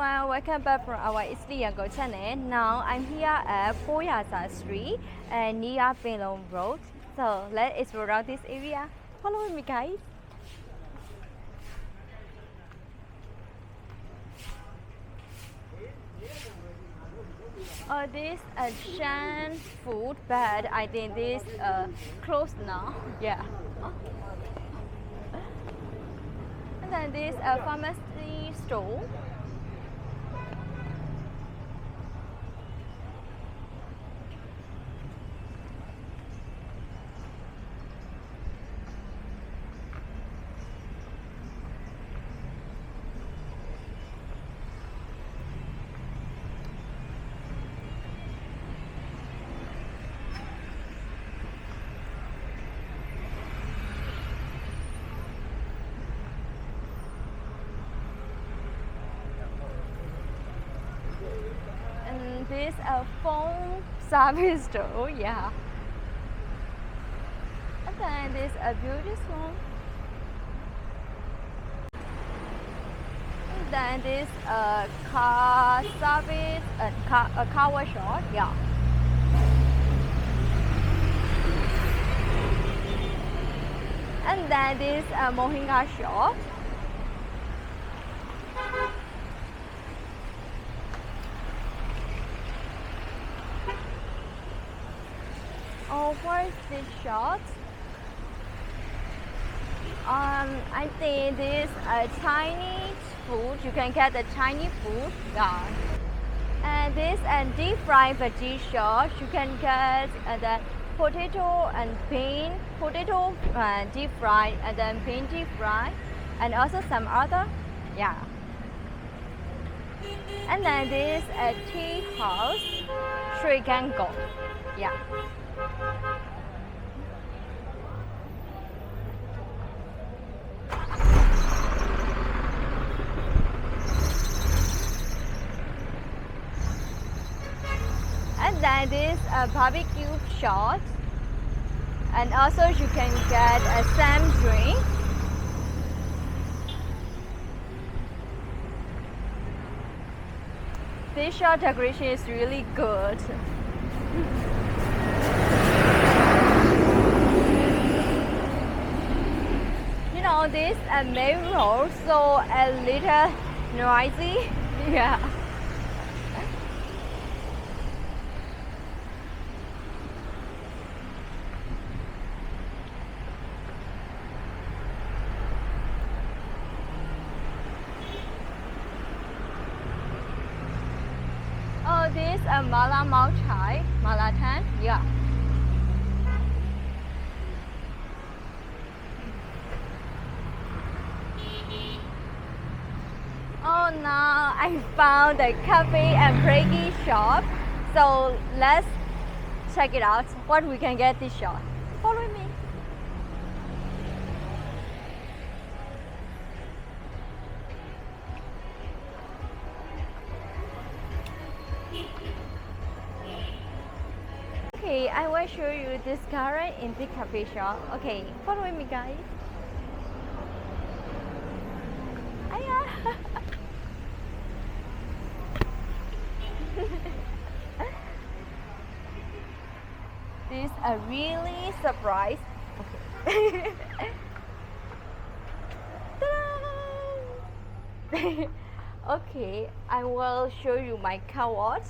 everyone, welcome back from our Italy Yangon channel. Now I'm here at Poyasa Street and near Penlong Road. So let's explore out this area. Follow me, guys. This Shan food, but I think this closed now. Yeah. And then this pharmacy store. And this phone service store, yeah. And then this beauty salon. And then this car service, car wash shop, yeah. And then this Mohinga shop. Oh, what is this shop? I think this Chinese food. You can get the Chinese food, yeah. And this deep fried veggie shop. You can get the potato and bean, potato deep fried, and then bean deep fried, and also some other, yeah. And then this tea house, Sri Gango, yeah. And then this barbecue shop, and also you can get a sam drink. This shop decoration is really good. You know, this main road so a little noisy, yeah. Oh, this Mala Mao Chai, Mala Tan, yeah. Oh, now I found a cafe and breaky shop. So let's check it out. What we can get this shop. Follow me. Okay, I will show you this current in the cafe shop. Okay, follow me, guys. Aya. This a really surprise. Okay. Okay, I will show you my car watch.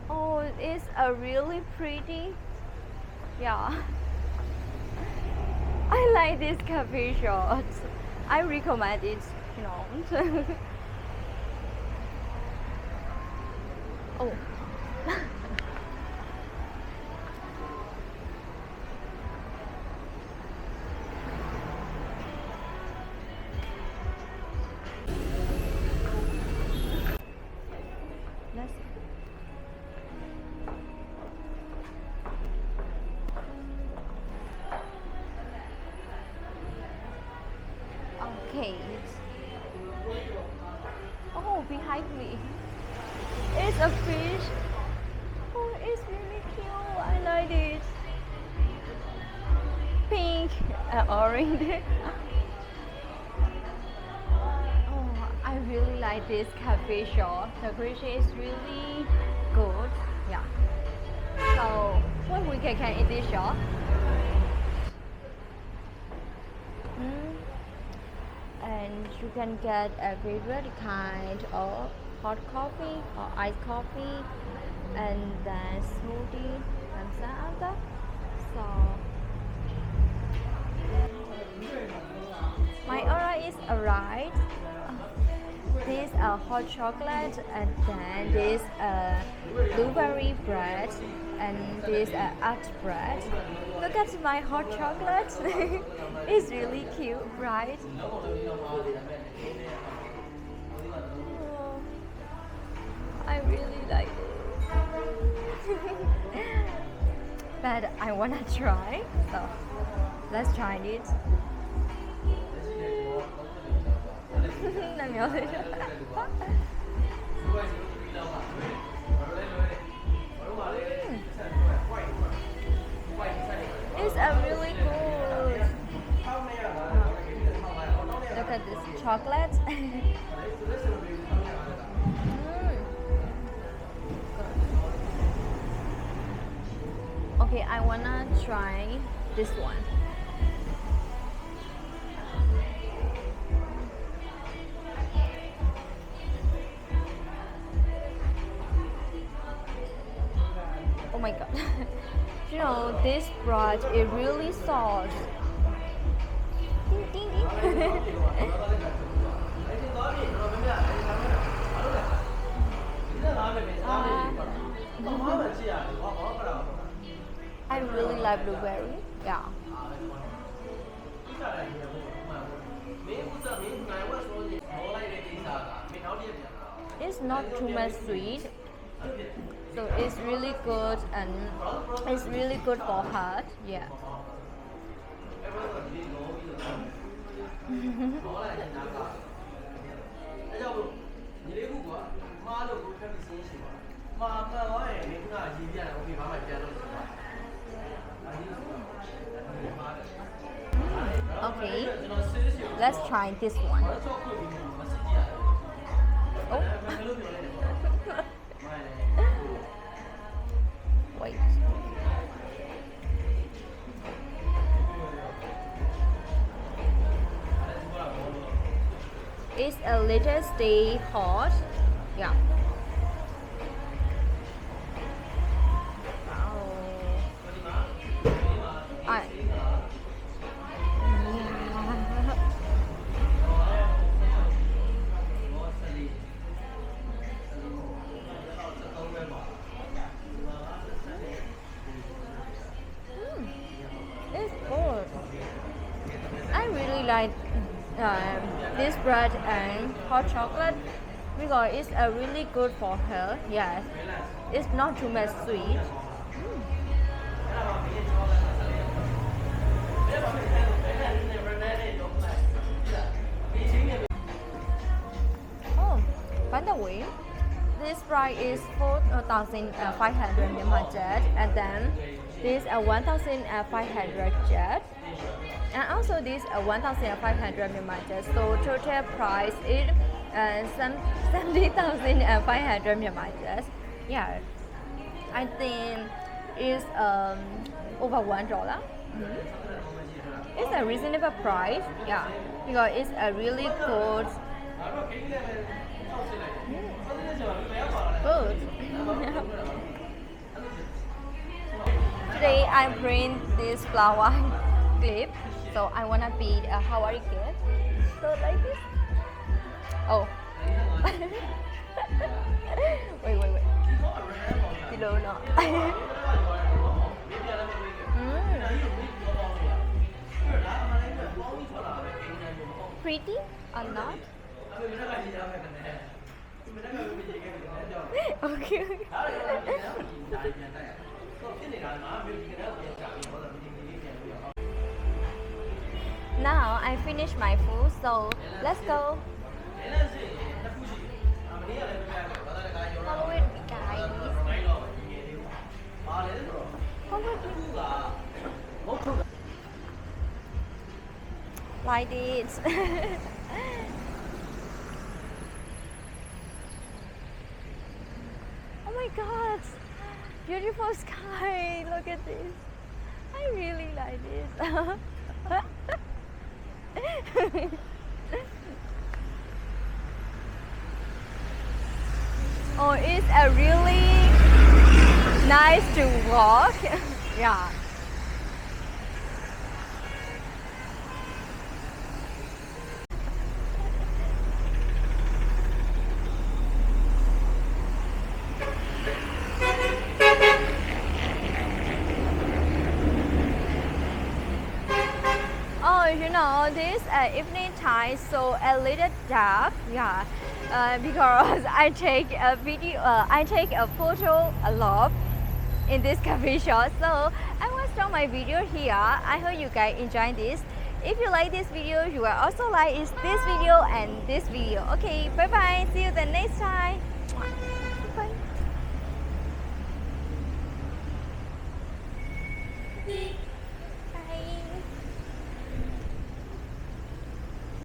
Oh, it's a really pretty, yeah. I like this cafe shop. I recommend it, you know. Oh. Let's see. Okay. Oh, behind me. It's a fish. Oh, it's really cute. I like it. Pink and orange. Oh, I really like this cafe shop. The creature is really good. Yeah. So what we can eat this shop? And you can get a favorite kind of hot coffee or iced coffee, and then smoothie and some other. So my order is arrived. This hot chocolate, and then this blueberry bread, and this alt bread. Look at my hot chocolate. It's really cute, right? Oh, I really like it. But I wanna try, so let's try it. It's a really good. Look at this chocolate. Okay, I wanna try this one. Oh my god. You know, this bread is really soft. Ding, ding, ding. I really like blueberry. Yeah. It's not too much sweet, so it's really good, and it's really good for heart. Yeah. Okay, let's try this one. Oh. Wait. It's a little stay hot. Yeah. It's good. I really like this bread and hot chocolate because it's really good for health. Yes, it's not too much sweet. Oh, by the way, this price is 4,500 budget, and then this 1,500 jet, and also this 1,500 budget. So total price is 70,500 budget. Yeah, I think it's over $1. It's a reasonable price. Yeah, because it's a really good. Good. Today I print this flower clip, so I wanna be a Hawaii kid. So like this. Oh. wait. Below not. Pretty or not? Okay. Now I finished my food, so let's go. Follow it, guys. Follow it. Like this. Oh my god, beautiful sky. Look at this. I really like this. Oh, it's a really nice to walk. Yeah. Oh, you know, this evening time so a little dark, yeah, because I take a video, I take a photo a lot in this coffee shop. So I will stop my video here. I hope you guys enjoy this. If you like this video, you will also like this video and this video. Okay, bye bye. See you the next time.